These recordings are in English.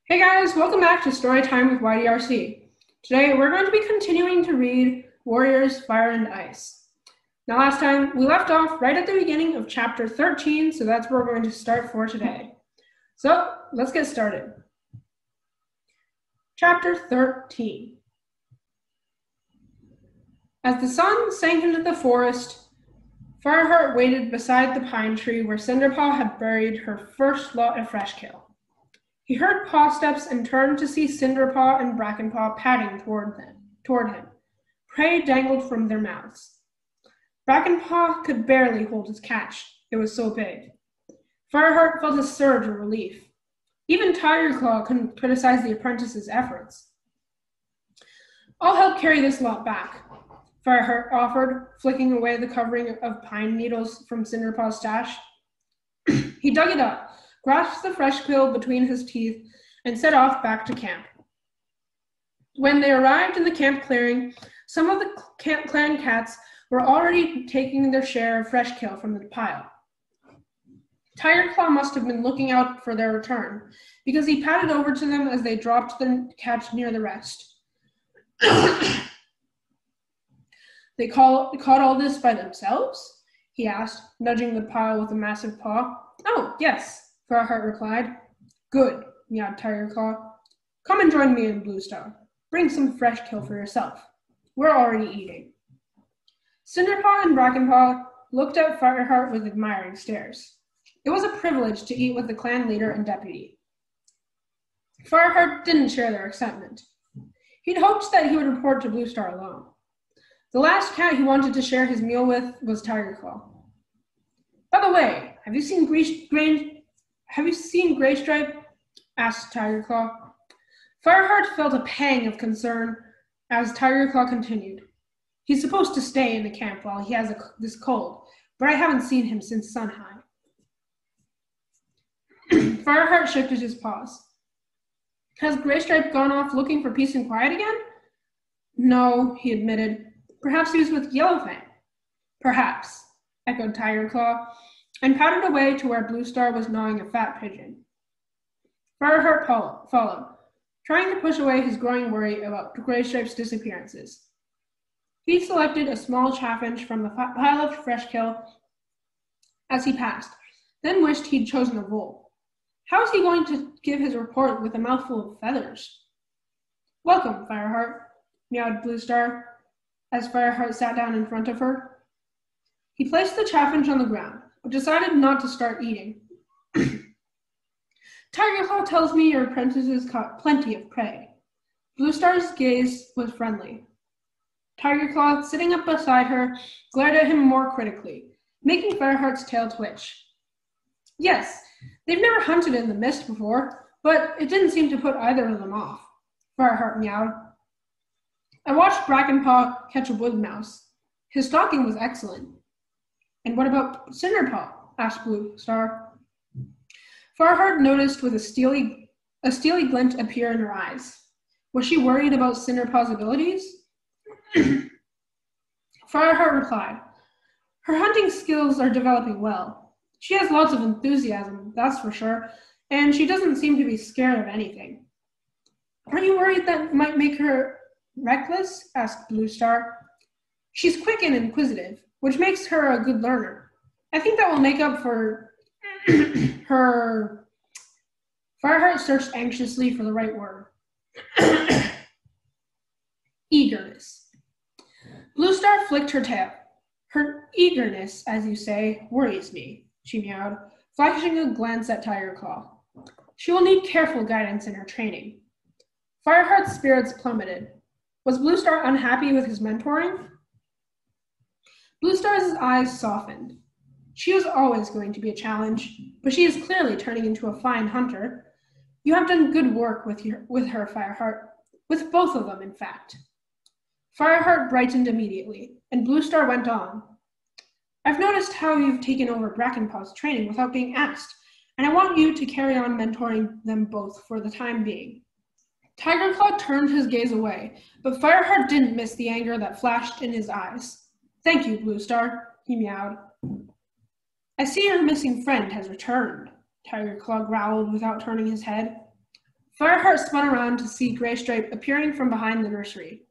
Hey guys, welcome back to Storytime with YDRC. Today we're going to be continuing to read Warriors, Fire and Ice. Now last time we left off right at the beginning of chapter 13, so that's where we're going to start for today. So let's get started. Chapter 13. As the sun sank into the forest, Fireheart waited beside the pine tree where Cinderpaw had buried her first lot of fresh kale. He heard paw steps and turned to see Cinderpaw and Brackenpaw padding toward him. Prey dangled from their mouths. Brackenpaw could barely hold his catch. It was so big. Fireheart felt a surge of relief. Even Tigerclaw couldn't criticize the apprentice's efforts. "I'll help carry this lot back," Fireheart offered, flicking away the covering of pine needles from Cinderpaw's stash. He dug it up, grasped the fresh quill between his teeth, and set off back to camp. When they arrived in the camp clearing, some of the clan cats were already taking their share of fresh kale from the pile. Tigerclaw must have been looking out for their return, because he padded over to them as they dropped their catch near the rest. "They caught all this by themselves?" he asked, nudging the pile with a massive paw. "Oh, yes," Fireheart replied. "Good," meowed Tigerclaw. "Come and join me in Bluestar. Bring some fresh kale for yourself. We're already eating." Cinderpaw and Brackenpaw looked at Fireheart with admiring stares. It was a privilege to eat with the clan leader and deputy. Fireheart didn't share their excitement. He'd hoped that he would report to Bluestar alone. The last cat he wanted to share his meal with was Tigerclaw. "By the way, have you seen Graystripe?" asked Tigerclaw. Fireheart felt a pang of concern as Tigerclaw continued. "He's supposed to stay in the camp while he has this cold, but I haven't seen him since Sunhigh." Fireheart shifted his paws. "Has Graystripe gone off looking for peace and quiet again?" "No," he admitted. "Perhaps he was with Yellowfang." "Perhaps," echoed Tigerclaw, and padded away to where Bluestar was gnawing a fat pigeon. Fireheart followed, trying to push away his growing worry about Graystripe's disappearances. He selected a small chaffinch from the pile of fresh kale as he passed, then wished he'd chosen a vole. How was he going to give his report with a mouthful of feathers? "Welcome, Fireheart," meowed Bluestar, as Fireheart sat down in front of her. He placed the chaffinch on the ground, but decided not to start eating. "Tigerclaw tells me your apprentices caught plenty of prey." Bluestar's gaze was friendly. Tigerclaw, sitting up beside her, glared at him more critically, making Fireheart's tail twitch. "Yes, they've never hunted in the mist before, but it didn't seem to put either of them off," Fireheart meowed. "I watched Brackenpaw catch a wood mouse. His stalking was excellent." "And what about Cinderpaw?" asked Bluestar. Fireheart noticed with a steely glint appear in her eyes. Was she worried about Cinderpaw's abilities? Fireheart replied, "Her hunting skills are developing well. She has lots of enthusiasm, that's for sure, and she doesn't seem to be scared of anything." "Aren't you worried that might make her reckless?" asked Bluestar. "She's quick and inquisitive, which makes her a good learner. I think that will make up for her..." Fireheart searched anxiously for the right word. "Eagerness." Bluestar flicked her tail. "Her eagerness, as you say, worries me," she meowed, flashing a glance at Tigerclaw. "She will need careful guidance in her training." Fireheart's spirits plummeted. Was Bluestar unhappy with his mentoring? Bluestar's eyes softened. She was always going to be a challenge, but she is clearly turning into a fine hunter. You have done good work with her, Fireheart. With both of them, in fact. Fireheart brightened immediately, and Bluestar went on. "I've noticed how you've taken over Brackenpaw's training without being asked, and I want you to carry on mentoring them both for the time being." Tigerclaw turned his gaze away, but Fireheart didn't miss the anger that flashed in his eyes. "Thank you, Bluestar," he meowed. "I see your missing friend has returned," Tigerclaw growled without turning his head. Fireheart spun around to see Graystripe appearing from behind the nursery.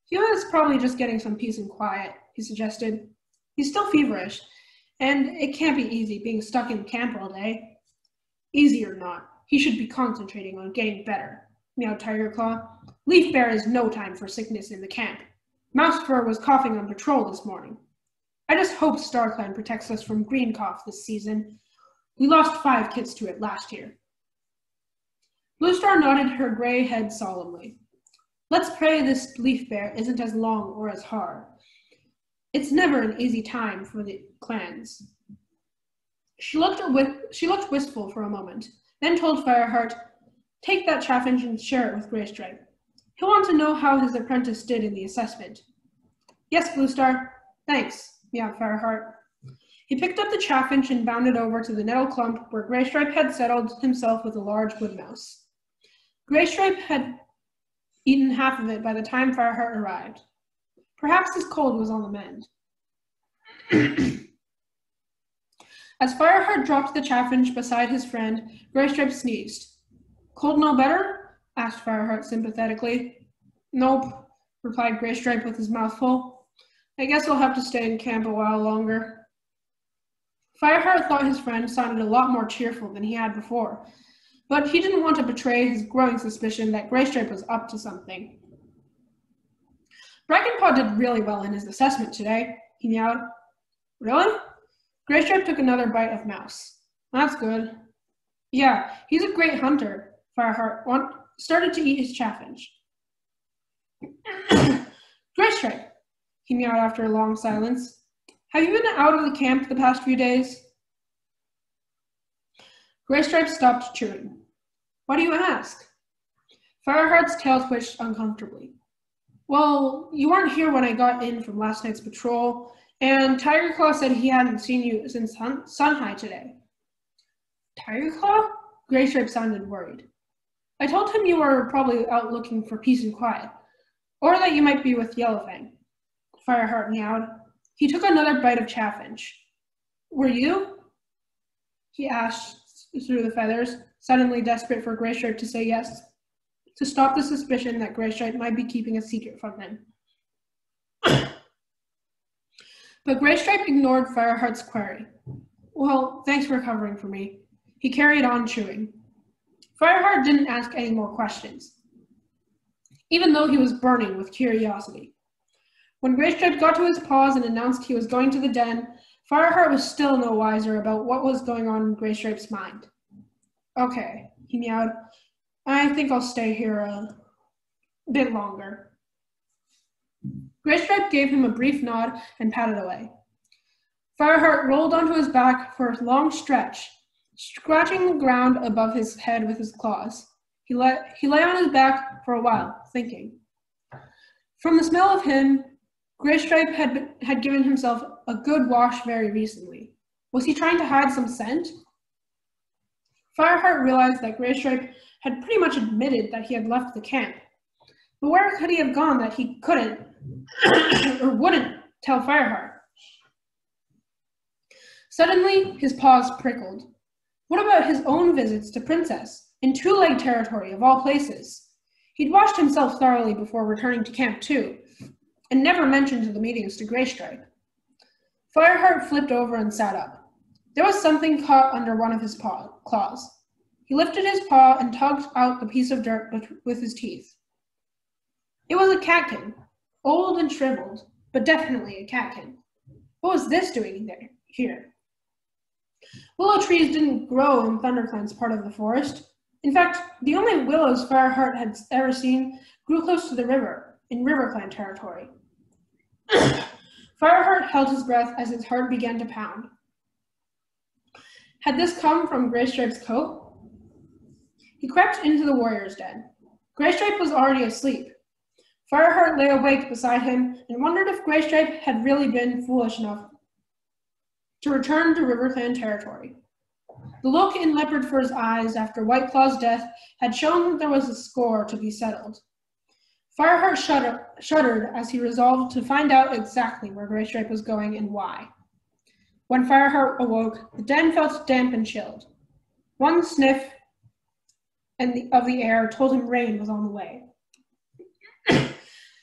He was probably just getting some peace and quiet, he suggested. He's still feverish, and it can't be easy being stuck in camp all day. Easy or not, he should be concentrating on getting better, meowed Tiger Claw. Leaf Bear is no time for sickness in the camp. Mouse Fur was coughing on patrol this morning. I just hope StarClan protects us from green cough this season. We lost 5 kids to it last year. Blue Star nodded her gray head solemnly. Let's pray this Leaf Bear isn't as long or as hard. It's never an easy time for the clans. She looked wistful for a moment, then told Fireheart, take that chaffinch and share it with Graystripe. He'll want to know how his apprentice did in the assessment. Yes, Blue Star. Thanks, meowed Fireheart. He picked up the chaffinch and bounded over to the nettle clump where Graystripe had settled himself with a large wood mouse. Graystripe had eaten half of it by the time Fireheart arrived. Perhaps his cold was on the mend. As Fireheart dropped the chaffinch beside his friend, Graystripe sneezed. Cold no better? Asked Fireheart sympathetically. Nope, replied Graystripe with his mouth full. I guess I'll have to stay in camp a while longer. Fireheart thought his friend sounded a lot more cheerful than he had before, but he didn't want to betray his growing suspicion that Graystripe was up to something. Brackenpaw did really well in his assessment today, he meowed. Really? Graystripe took another bite of mouse. That's good. Yeah, he's a great hunter, Fireheart started to eat his chaffinch. Graystripe, he meowed after a long silence. Have you been out of the camp the past few days? Graystripe stopped chewing. Why do you ask? Fireheart's tail twitched uncomfortably. Well, you weren't here when I got in from last night's patrol, and Tiger Claw said he hadn't seen you since Sun High today. Tiger Claw? Graystripe sounded worried. I told him you were probably out looking for peace and quiet, or that you might be with Yellowfang. Fireheart meowed. He took another bite of chaffinch. Were you? He asked through the feathers, suddenly desperate for Graystripe to say yes, to stop the suspicion that Graystripe might be keeping a secret from him. But Graystripe ignored Fireheart's query. Well, thanks for covering for me. He carried on chewing. Fireheart didn't ask any more questions, even though he was burning with curiosity. When Graystripe got to his paws and announced he was going to the den, Fireheart was still no wiser about what was going on in Graystripe's mind. Okay, he meowed. I think I'll stay here a bit longer. Graystripe gave him a brief nod and patted away. Fireheart rolled onto his back for a long stretch, scratching the ground above his head with his claws. He lay on his back for a while, thinking. From the smell of him, Graystripe had given himself a good wash very recently. Was he trying to hide some scent? Fireheart realized that Graystripe had pretty much admitted that he had left the camp. But where could he have gone that he couldn't or wouldn't tell Fireheart? Suddenly, his paws prickled. What about his own visits to Princess, in Two-Leg territory of all places? He'd washed himself thoroughly before returning to camp too, and never mentioned the meetings to Graystripe. Fireheart flipped over and sat up. There was something caught under one of his claws. He lifted his paw and tugged out the piece of dirt with his teeth. It was a catkin, old and shriveled, but definitely a catkin. What was this doing here? Willow trees didn't grow in ThunderClan's part of the forest. In fact, the only willows Fireheart had ever seen grew close to the river, in RiverClan territory. Fireheart held his breath as his heart began to pound. Had this come from Graystripe's coat? He crept into the warrior's den. Graystripe was already asleep. Fireheart lay awake beside him and wondered if Graystripe had really been foolish enough to return to RiverClan territory. The look in Leopardfur's eyes after Whiteclaw's death had shown that there was a score to be settled. Fireheart shuddered as he resolved to find out exactly where Graystripe was going and why. When Fireheart awoke, the den felt damp and chilled. One sniff of the air told him rain was on the way.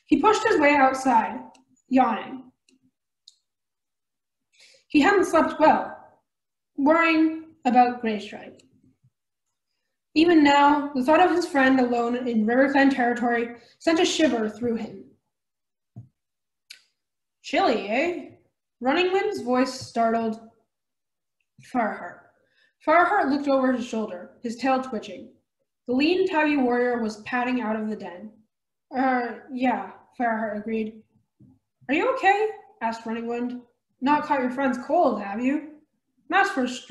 He pushed his way outside, yawning. He hadn't slept well, worrying about Graystripe. Even now, the thought of his friend alone in Riverfen territory sent a shiver through him. Chilly, eh? Running Wind's voice startled Fireheart. Fireheart looked over his shoulder, his tail twitching. The lean tabby warrior was padding out of the den. Yeah, Fireheart agreed. Are you okay? Asked Running Wind. Not caught your friend's cold, have you? Mouse was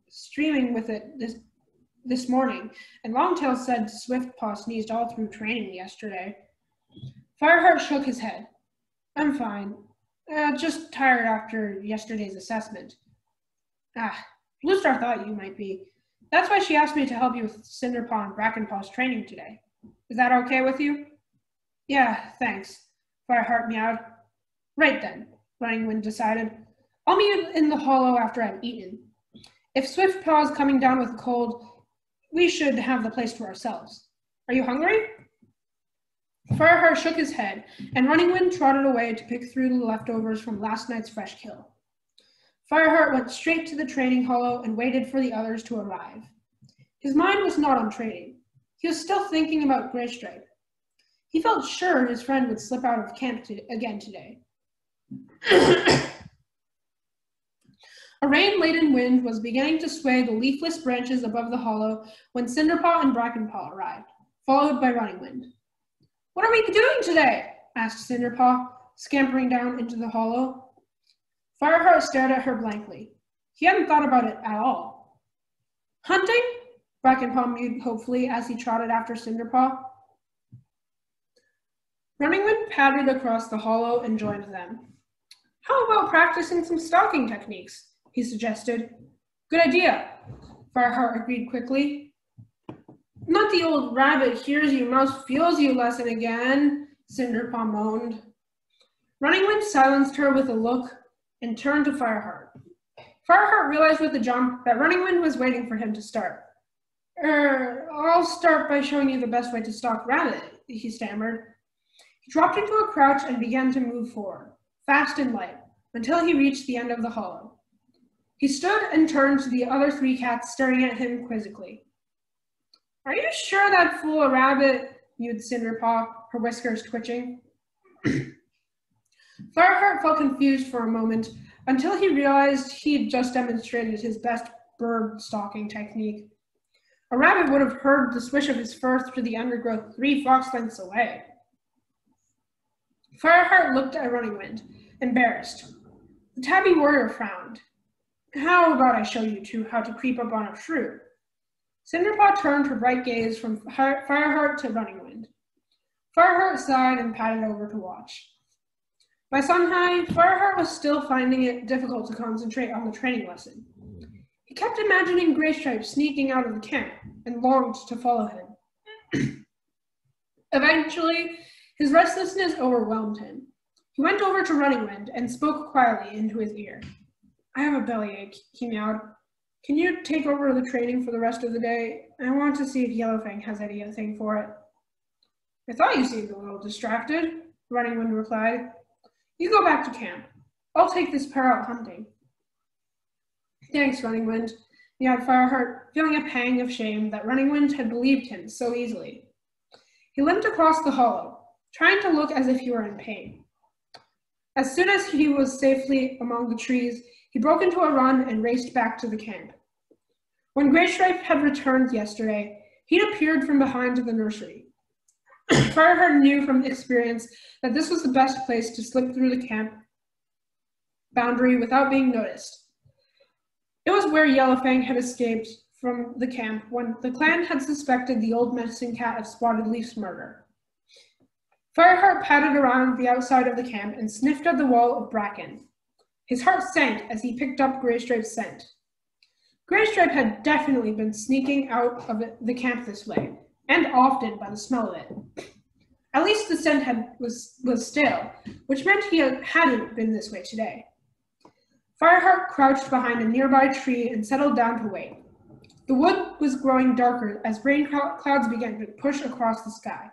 streaming with it this morning, and Longtail said Swiftpaw sneezed all through training yesterday. Fireheart shook his head. I'm fine. Just tired after yesterday's assessment. Bluestar thought you might be. That's why she asked me to help you with Cinderpaw and Brackenpaw's training today. Is that okay with you? Yeah, thanks, Fireheart meowed. Right then, Running Wind decided. I'll meet you in the hollow after I've eaten. If Swiftpaw's coming down with a cold, we should have the place to ourselves. Are you hungry? Fireheart shook his head, and Running Wind trotted away to pick through the leftovers from last night's fresh kill. Fireheart went straight to the training hollow and waited for the others to arrive. His mind was not on training. He was still thinking about Graystripe. He felt sure his friend would slip out of camp again today. A rain-laden wind was beginning to sway the leafless branches above the hollow when Cinderpaw and Brackenpaw arrived, followed by Running Wind. What are we doing today? Asked Cinderpaw, scampering down into the hollow. Fireheart stared at her blankly. He hadn't thought about it at all. Hunting? Brackenpaw mewed hopefully as he trotted after Cinderpaw. Running Wind padded across the hollow and joined them. How about practicing some stalking techniques? He suggested. Good idea, Fireheart agreed quickly. Not the old rabbit hears you, mouse feels you lesson again, Cinderpaw moaned. Running Wind silenced her with a look and turned to Fireheart. Fireheart realized with a jump that Running Wind was waiting for him to start. I'll start by showing you the best way to stalk rabbit, he stammered. He dropped into a crouch and began to move forward, fast and light, until he reached the end of the hollow. He stood and turned to the other three cats staring at him quizzically. Are you sure that fool a rabbit? Mewed Cinderpaw, her whiskers twitching. Fireheart felt confused for a moment until he realized he had just demonstrated his best bird stalking technique. A rabbit would have heard the swish of his fur through the undergrowth 3 fox lengths away. Fireheart looked at Running Wind, embarrassed. The tabby warrior frowned. How about I show you two how to creep up on a shrew? Cinderpaw turned her bright gaze from Fireheart to Running Wind. Fireheart sighed and padded over to watch. By sunhigh, Fireheart was still finding it difficult to concentrate on the training lesson. He kept imagining Graystripe sneaking out of the camp and longed to follow him. Eventually, his restlessness overwhelmed him. He went over to Running Wind and spoke quietly into his ear. I have a bellyache, he meowed. Can you take over the training for the rest of the day? I want to see if Yellowfang has anything for it. I thought you seemed a little distracted, Running Wind replied. You go back to camp. I'll take this pair out hunting. Thanks, Running Wind, meowed Fireheart, feeling a pang of shame that Running Wind had believed him so easily. He limped across the hollow, trying to look as if he were in pain. As soon as he was safely among the trees, he broke into a run and raced back to the camp. When Graystripe had returned yesterday, he'd appeared from behind the nursery. Fireheart knew from experience that this was the best place to slip through the camp boundary without being noticed. It was where Yellowfang had escaped from the camp when the clan had suspected the old medicine cat of Spotted Leaf's murder. Fireheart padded around the outside of the camp and sniffed at the wall of bracken. His heart sank as he picked up Graystripe's scent. Graystripe had definitely been sneaking out of the camp this way, and often by the smell of it. At least the scent was stale, which meant he hadn't been this way today. Fireheart crouched behind a nearby tree and settled down to wait. The wood was growing darker as rain clouds began to push across the sky.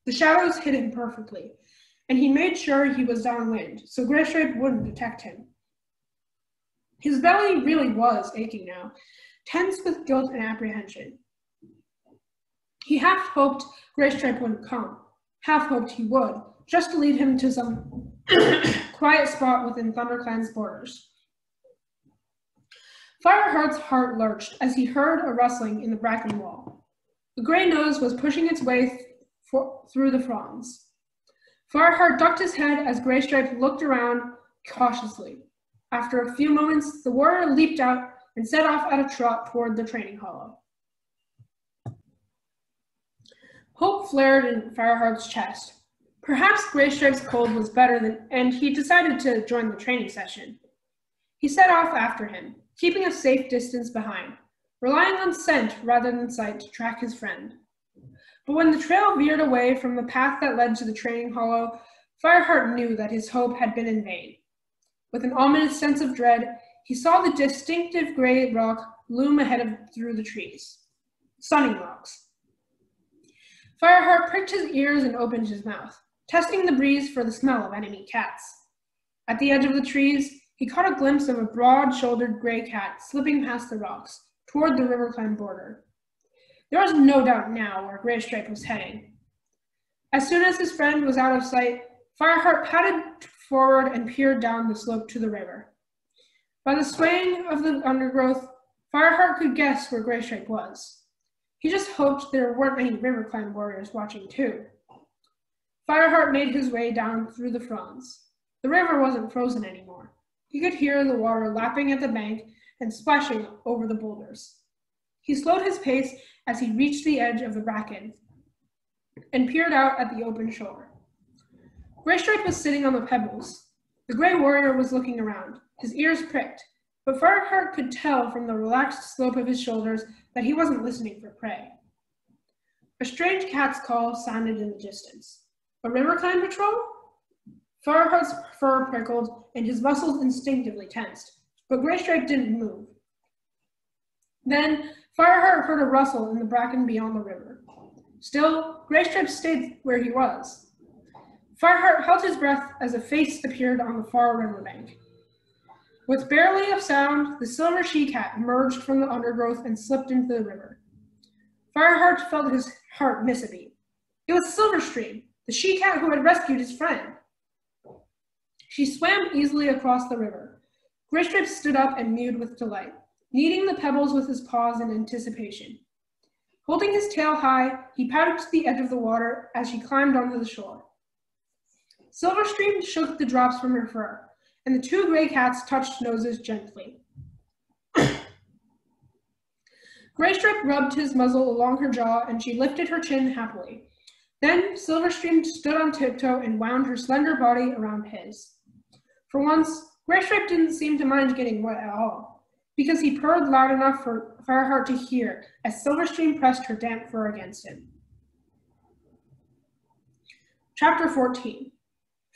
The shadows hid him perfectly, and he made sure he was downwind so Graystripe wouldn't detect him. His belly really was aching now, tense with guilt and apprehension. He half hoped Graystripe wouldn't come, half hoped he would, just to lead him to some quiet spot within ThunderClan's borders. Fireheart's heart lurched as he heard a rustling in the bracken wall. A gray nose was pushing its way through the fronds. Fireheart ducked his head as Graystripe looked around cautiously. After a few moments, the warrior leaped out and set off at a trot toward the training hollow. Hope flared in Fireheart's chest. Perhaps Graystripe's cold was better and he decided to join the training session. He set off after him, keeping a safe distance behind, relying on scent rather than sight to track his friend. But when the trail veered away from the path that led to the training hollow, Fireheart knew that his hope had been in vain. With an ominous sense of dread, he saw the distinctive gray rock loom ahead through the trees. Sunning rocks. Fireheart pricked his ears and opened his mouth, testing the breeze for the smell of enemy cats. At the edge of the trees, he caught a glimpse of a broad-shouldered gray cat slipping past the rocks, toward the RiverClan border. There was no doubt now where Graystripe was heading. As soon as his friend was out of sight, Fireheart padded forward and peered down the slope to the river. By the swaying of the undergrowth, Fireheart could guess where Graystripe was. He just hoped there weren't any RiverClan warriors watching too. Fireheart made his way down through the fronds. The river wasn't frozen anymore. He could hear the water lapping at the bank and splashing over the boulders. He slowed his pace as he reached the edge of the bracken and peered out at the open shore. Graystripe was sitting on the pebbles. The gray warrior was looking around, his ears pricked, but Fireheart could tell from the relaxed slope of his shoulders that he wasn't listening for prey. A strange cat's call sounded in the distance. A RiverClan patrol? Fireheart's fur prickled and his muscles instinctively tensed, but Graystripe didn't move. Then Fireheart heard a rustle in the bracken beyond the river. Still, Graystripe stayed where he was. Fireheart held his breath as a face appeared on the far riverbank. With barely a sound, the silver she-cat emerged from the undergrowth and slipped into the river. Fireheart felt his heart miss a beat. It was Silverstream, the she-cat who had rescued his friend. She swam easily across the river. Graystripe stood up and mewed with delight, kneading the pebbles with his paws in anticipation. Holding his tail high, he paddled to the edge of the water as she climbed onto the shore. Silverstream shook the drops from her fur, and the two gray cats touched noses gently. Graystripe rubbed his muzzle along her jaw, and she lifted her chin happily. Then Silverstream stood on tiptoe and wound her slender body around his. For once, Graystripe didn't seem to mind getting wet at all, because he purred loud enough for Fireheart to hear as Silverstream pressed her damp fur against him. Chapter 14.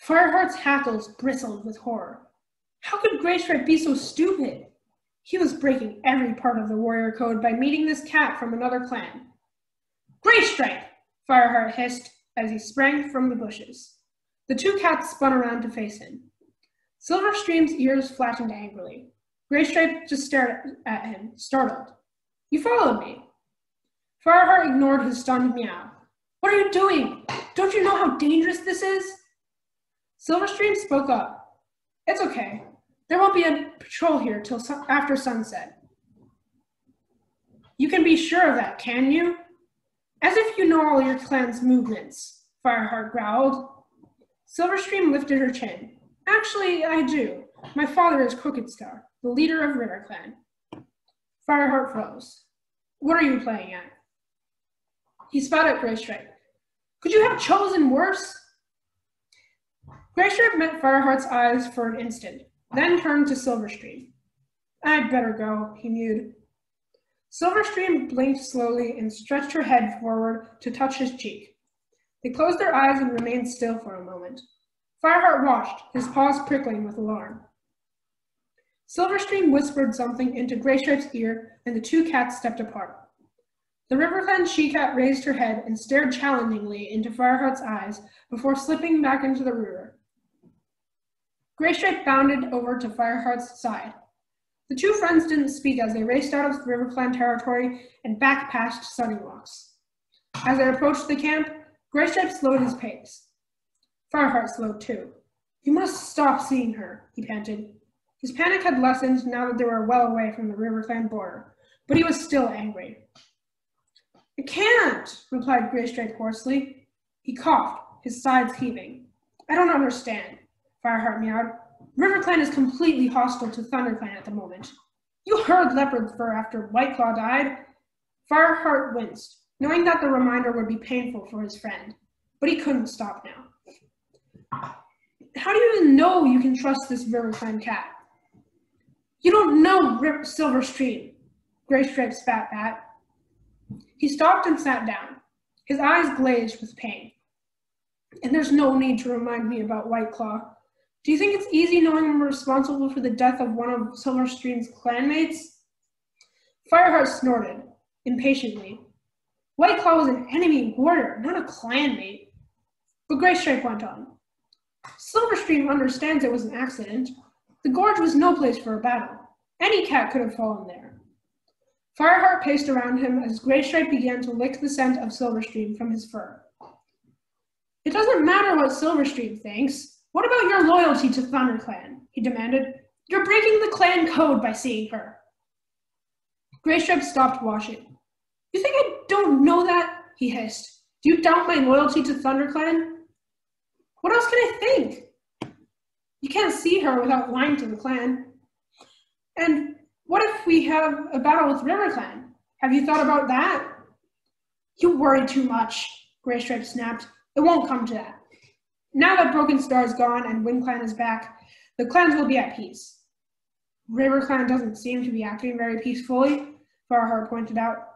Fireheart's hackles bristled with horror. How could Graystripe be so stupid? He was breaking every part of the warrior code by meeting this cat from another clan. Graystripe! Fireheart hissed as he sprang from the bushes. The two cats spun around to face him. Silverstream's ears flattened angrily. Graystripe just stared at him, startled. You followed me. Fireheart ignored his stunned meow. What are you doing? Don't you know how dangerous this is? Silverstream spoke up. It's okay. There won't be a patrol here till after sunset. You can be sure of that, can you? As if you know all your clan's movements, Fireheart growled. Silverstream lifted her chin. Actually, I do. My father is Crooked Star, the leader of RiverClan. Fireheart froze. What are you playing at? He spat at Graystripe. Could you have chosen worse? Graystripe met Fireheart's eyes for an instant, then turned to Silverstream. I'd better go, he mewed. Silverstream blinked slowly and stretched her head forward to touch his cheek. They closed their eyes and remained still for a moment. Fireheart watched, his paws prickling with alarm. Silverstream whispered something into Graystripe's ear, and the two cats stepped apart. The RiverClan she-cat raised her head and stared challengingly into Fireheart's eyes before slipping back into the river. Graystripe bounded over to Fireheart's side. The two friends didn't speak as they raced out of RiverClan territory and back past Sunnyrocks. As they approached the camp, Graystripe slowed his pace. Fireheart slowed too. "You must stop seeing her," he panted. His panic had lessened now that they were well away from the RiverClan border, but he was still angry. "I can't," replied Graystripe hoarsely. He coughed, his sides heaving. "I don't understand," Fireheart meowed. "RiverClan is completely hostile to ThunderClan at the moment. You heard Leopard Fur after Whiteclaw died." Fireheart winced, knowing that the reminder would be painful for his friend, but he couldn't stop now. "How do you even know you can trust this RiverClan cat?" "You don't know Silverstream," Graystripe spat back. He stopped and sat down, his eyes glazed with pain. "And there's no need to remind me about Whiteclaw. Do you think it's easy knowing I'm responsible for the death of one of Silverstream's clanmates?" Fireheart snorted, impatiently. Whiteclaw was an enemy warrior, not a clanmate. But Graystripe went on. "Silverstream understands it was an accident. The gorge was no place for a battle. Any cat could have fallen there." Fireheart paced around him as Graystripe began to lick the scent of Silverstream from his fur. "It doesn't matter what Silverstream thinks. What about your loyalty to ThunderClan?" he demanded. "You're breaking the clan code by seeing her." Graystripe stopped washing. "You think I don't know that?" he hissed. "Do you doubt my loyalty to ThunderClan?" "What else can I think? You can't see her without lying to the clan. And what if we have a battle with RiverClan? Have you thought about that?" "You worry too much," Graystripe snapped. "It won't come to that. Now that Broken Star is gone and WindClan is back, the clans will be at peace." "RiverClan doesn't seem to be acting very peacefully," Fireheart pointed out.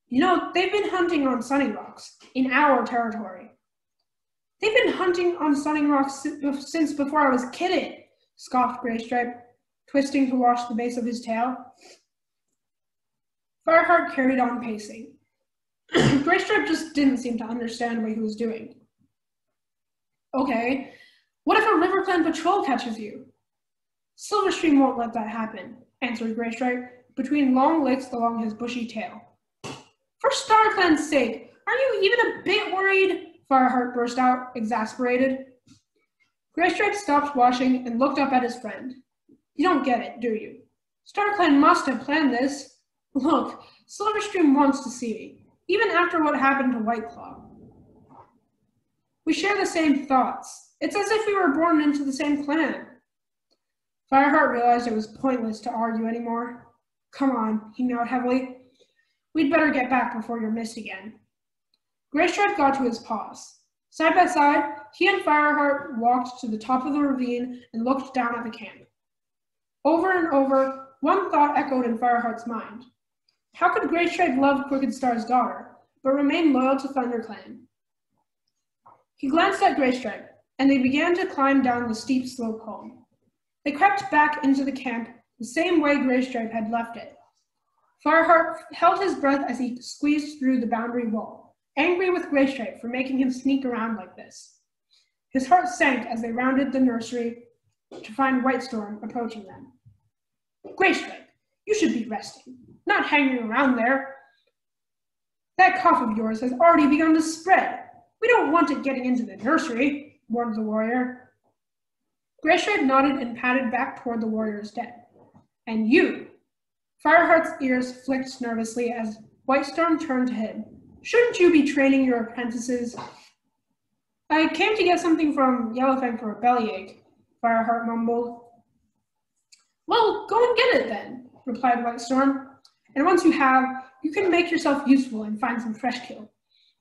"You know, they've been hunting on Sunnyrocks, in our territory." "They've been hunting on Sunnyrocks since before I was kidded," scoffed Graystripe, twisting to wash the base of his tail. Fireheart carried on pacing. Graystripe just didn't seem to understand what he was doing. "Okay, what if a RiverClan patrol catches you?" "Silverstream won't let that happen," answered Graystripe, between long licks along his bushy tail. "For StarClan's sake, are you even a bit worried?" Fireheart burst out, exasperated. Graystripe stopped washing and looked up at his friend. "You don't get it, do you? StarClan must have planned this. Look, Silverstream wants to see me, even after what happened to Whiteclaw. We share the same thoughts. It's as if we were born into the same clan." Fireheart realized it was pointless to argue anymore. "Come on," he meowed heavily. "We'd better get back before you're missed again." Graystripe got to his paws. Side by side, he and Fireheart walked to the top of the ravine and looked down at the camp. Over and over, one thought echoed in Fireheart's mind. How could Graystripe love Crooked Star's daughter, but remain loyal to ThunderClan? He glanced at Graystripe, and they began to climb down the steep slope home. They crept back into the camp the same way Graystripe had left it. Fireheart held his breath as he squeezed through the boundary wall, angry with Graystripe for making him sneak around like this. His heart sank as they rounded the nursery to find Whitestorm approaching them. "Graystripe, you should be resting, not hanging around there. That cough of yours has already begun to spread. We don't want it getting into the nursery," warned the warrior. Graystripe nodded and padded back toward the warrior's den. "And you?" Fireheart's ears flicked nervously as Whitestorm turned to him. "Shouldn't you be training your apprentices?" "I came to get something from Yellowfang for a bellyache," Fireheart mumbled. "Well, go and get it then," replied Whitestorm. "And once you have, you can make yourself useful and find some fresh kill.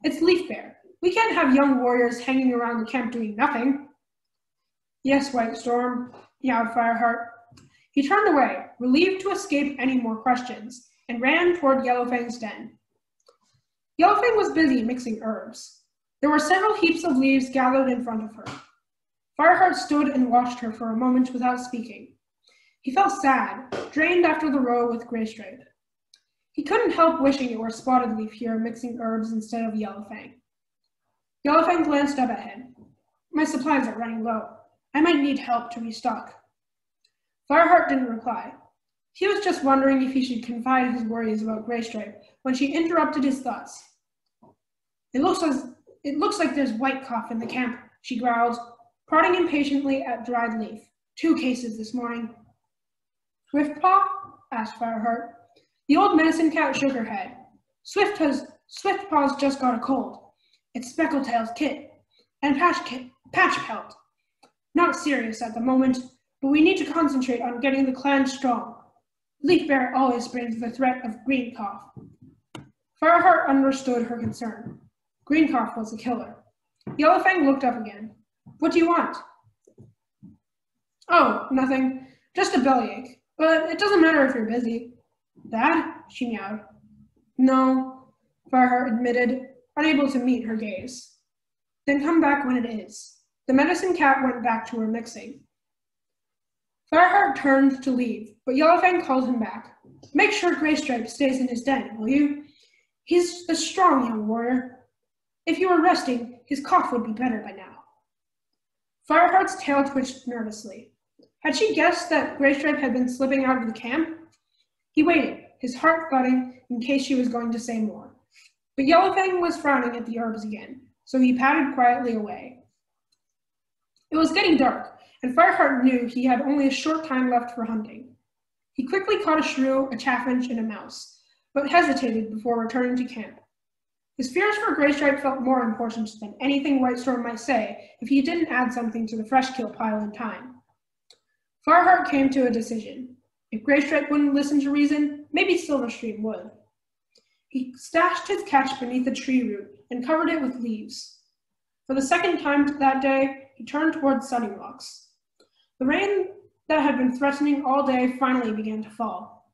It's Leaf Bear. We can't have young warriors hanging around the camp doing nothing." "Yes, Whitestorm," meowed Fireheart. He turned away, relieved to escape any more questions, and ran toward Yellowfang's den. Yellowfang was busy mixing herbs. There were several heaps of leaves gathered in front of her. Fireheart stood and watched her for a moment without speaking. He felt sad, drained after the row with Graystripe. He couldn't help wishing it were Spotted Leaf here mixing herbs instead of Yellowfang. Yellowfang glanced up at him. My supplies are running low. I might need help to restock. Fireheart didn't reply. He was just wondering if he should confide his worries about Graystripe when she interrupted his thoughts. It looks like there's white cough in the camp, she growled, prodding impatiently at Dried Leaf. 2 cases this morning. Swiftpaw? Asked Fireheart. The old medicine cat shook her head. Swiftpaw's just got a cold. It's Speckletail's kit, and Patchpelt. Not serious at the moment, but we need to concentrate on getting the clan strong. Leafbear always brings the threat of green cough. Fireheart understood her concern. Green cough was a killer. Yellowfang looked up again. What do you want? Oh, nothing. Just a bellyache. But it doesn't matter if you're busy. Dad? She meowed. No, Fireheart admitted, unable to meet her gaze. Then come back when it is. The medicine cat went back to her mixing. Fireheart turned to leave, but Yellowfang called him back. Make sure Graystripe stays in his den, will you? He's a strong young warrior. If you were resting, his cough would be better by now. Fireheart's tail twitched nervously. Had she guessed that Graystripe had been slipping out of the camp? He waited, his heart thudding in case she was going to say more. But Yellowfang was frowning at the herbs again, so he padded quietly away. It was getting dark, and Fireheart knew he had only a short time left for hunting. He quickly caught a shrew, a chaffinch, and a mouse, but hesitated before returning to camp. His fears for Graystripe felt more important than anything Whitestorm might say if he didn't add something to the fresh kill pile in time. Fireheart came to a decision. If Graystripe wouldn't listen to reason, maybe Silverstream would. He stashed his catch beneath a tree root and covered it with leaves. For the second time that day, he turned toward Sunny Rocks. The rain that had been threatening all day finally began to fall.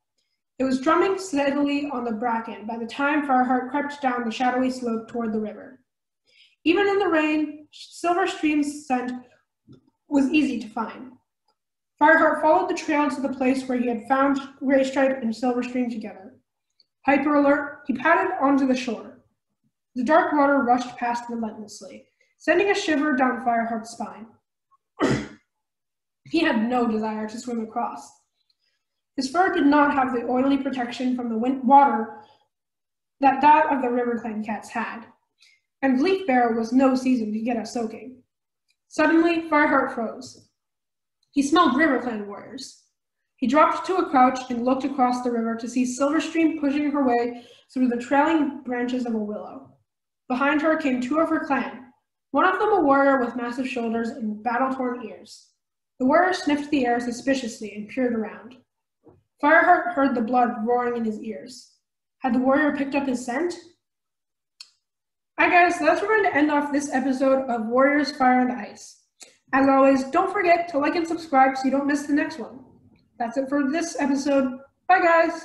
It was drumming steadily on the bracken by the time Fireheart crept down the shadowy slope toward the river. Even in the rain, Silverstream's scent was easy to find. Fireheart followed the trail to the place where he had found Graystripe and Silverstream together. Hyper alert, he padded onto the shore. The dark water rushed past relentlessly, sending a shiver down Fireheart's spine. He had no desire to swim across. His fur did not have the oily protection from the water that of the river clan cats had, and Leafbear was no season to get us soaking. Suddenly, Fireheart froze. He smelled river clan warriors. He dropped to a crouch and looked across the river to see Silverstream pushing her way through the trailing branches of a willow. Behind her came 2 of her clan, one of them a warrior with massive shoulders and battle-torn ears. The warrior sniffed the air suspiciously and peered around. Fireheart heard the blood roaring in his ears. Had the warrior picked up his scent? Alright guys, so that's where we're going to end off this episode of Warriors Fire and Ice. As always, don't forget to like and subscribe so you don't miss the next one. That's it for this episode. Bye guys!